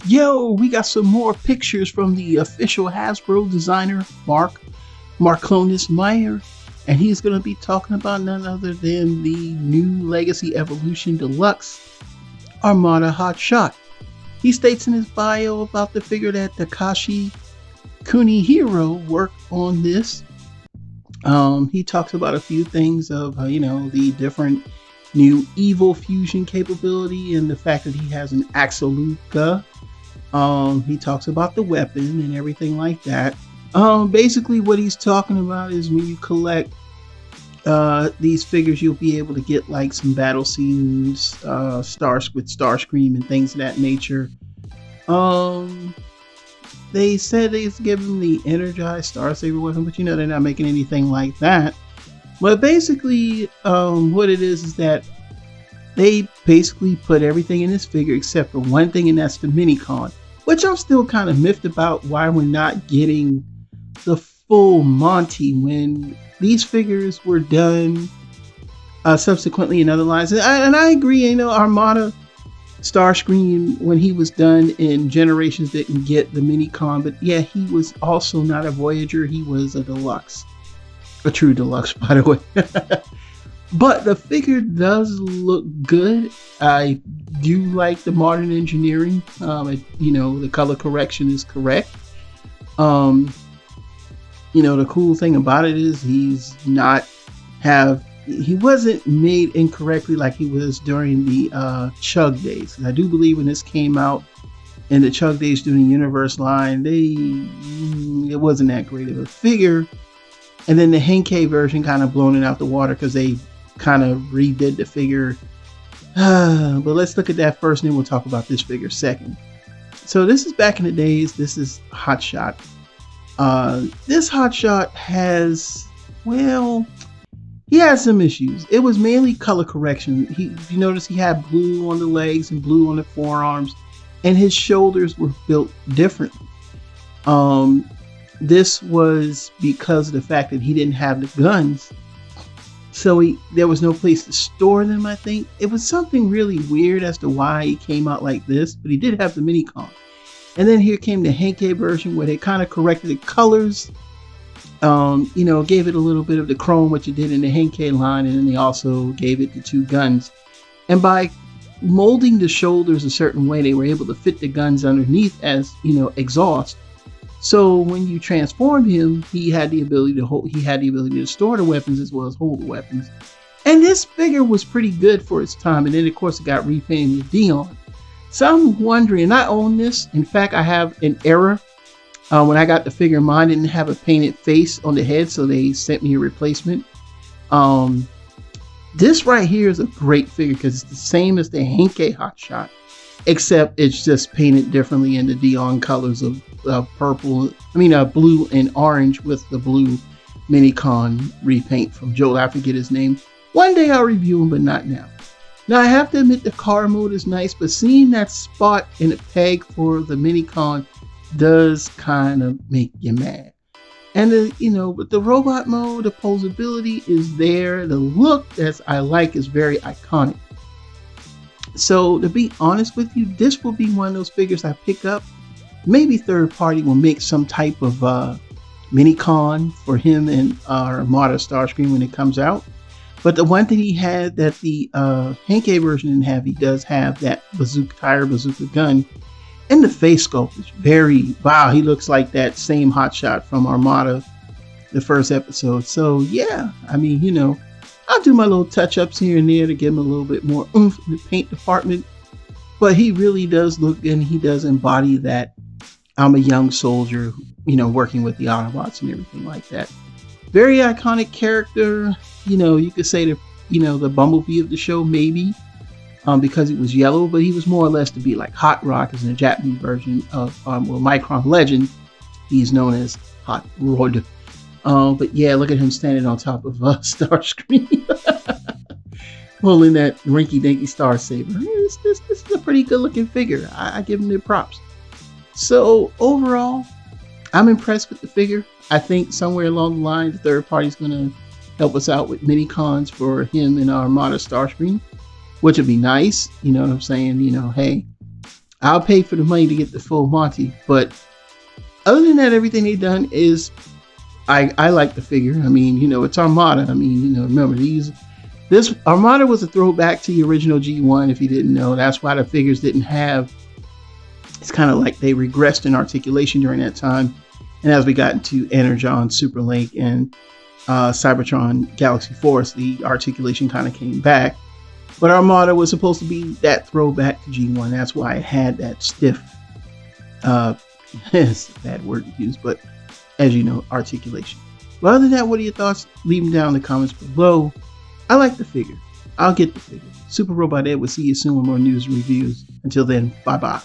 Yo, we got some more pictures from the official Hasbro designer, Marclonus Meyer, and he's going to be talking about none other than the new Legacy Evolution Deluxe Armada Hot Shot. He states in his bio about the figure that Takashi Kunihiro worked on this. He talks about a few things of, the different new evil fusion capability and the fact that he has an Axeluka. He talks about the weapon and everything like that. Basically what he's talking about is when you collect these figures, you'll be able to get like some battle scenes, stars with Starscream and things of that nature. They said they give him the Energized Star Saber weapon, but they're not making anything like that. But basically, what it is that they basically put everything in this figure except for one thing, and that's the Minicon, which I'm still kind of miffed about why we're not getting the full Monty when these figures were done subsequently in other lines. And I agree, Armada Starscream, when he was done in Generations, didn't get the Minicon, but yeah, he was also not a Voyager, he was a Deluxe. A true Deluxe, by the way. But the figure does look good. I do like the modern engineering. The color correction is correct. The cool thing about it is he wasn't made incorrectly like he was during the Chug days. I do believe when this came out in the Chug days during the Universe line, it wasn't that great of a figure. And then the Henkei version kind of blown it out the water because they kind of redid the figure. But let's look at that first, and then we'll talk about this figure second. So this is back in the days. This is Hot Shot. This Hot Shot has, he has some issues. It was mainly color correction. If you notice, he had blue on the legs and blue on the forearms, and his shoulders were built differently. This was because of the fact that he didn't have the guns, so there was no place to store them. I think it was something really weird as to why he came out like this, but he did have the Minicon. And then here came the Henkei version where they kind of corrected the colors, gave it a little bit of the chrome, which it did in the Henkei line, and then they also gave it the two guns. And by molding the shoulders a certain way, they were able to fit the guns underneath as, exhaust. So when you transformed him, he had the ability to store the weapons as well as hold the weapons. And this figure was pretty good for its time. And then of course it got repainted with Dion. So I'm wondering, and I own this. In fact, I have an error. When I got the figure, mine didn't have a painted face on the head, so they sent me a replacement. This right here is a great figure because it's the same as the Henkei Hot Shot, except it's just painted differently in the Dion colors of blue and orange with the blue Minicon repaint from Joel. I forget his name. One day I'll review him, but not now. Now I have to admit the car mode is nice, but seeing that spot in a peg for the Minicon does kind of make you mad. And with the robot mode, the posability is there. The look that I like is very iconic. So to be honest with you, this will be one of those figures I pick up. Maybe third party will make some type of Minicon for him and Armada Starscream when it comes out. But the one thing he had that the Henkei version didn't have, he does have that bazooka gun. And the face sculpt is he looks like that same Hot Shot from Armada, the first episode. So yeah, I'll do my little touch-ups here and there to give him a little bit more oomph in the paint department. But he really does look good, and he does embody that I'm a young soldier, working with the Autobots and everything like that. Very iconic character. You could say the Bumblebee of the show, maybe, because it was yellow, but he was more or less to be like Hot Rock, as in the Japanese version of Micron Legend. He's known as Hot Rod. But yeah, look at him standing on top of Starscream, holding that rinky-dinky Star Saber. This is a pretty good-looking figure. I give him their props. So overall, I'm impressed with the figure. I think somewhere along the line, the third party's going to help us out with Minicons for him and Armada Starscream, which would be nice. You know what I'm saying? Hey, I'll pay for the money to get the full Monty. But other than that, everything they've done is, I like the figure. I mean, you know, it's Armada. I mean, you know, remember this Armada was a throwback to the original G1. If you didn't know, that's why the figures didn't have. It's kind of like they regressed in articulation during that time. And as we got into Energon, Superlink, and Cybertron Galaxy Force, the articulation kind of came back. But Armada was supposed to be that throwback to G1. That's why it had that stiff, it's a bad word to use, but as you know, articulation. But other than that, what are your thoughts? Leave them down in the comments below. I like the figure. I'll get the figure. Super Robot Ed will see you soon with more news and reviews. Until then, bye-bye.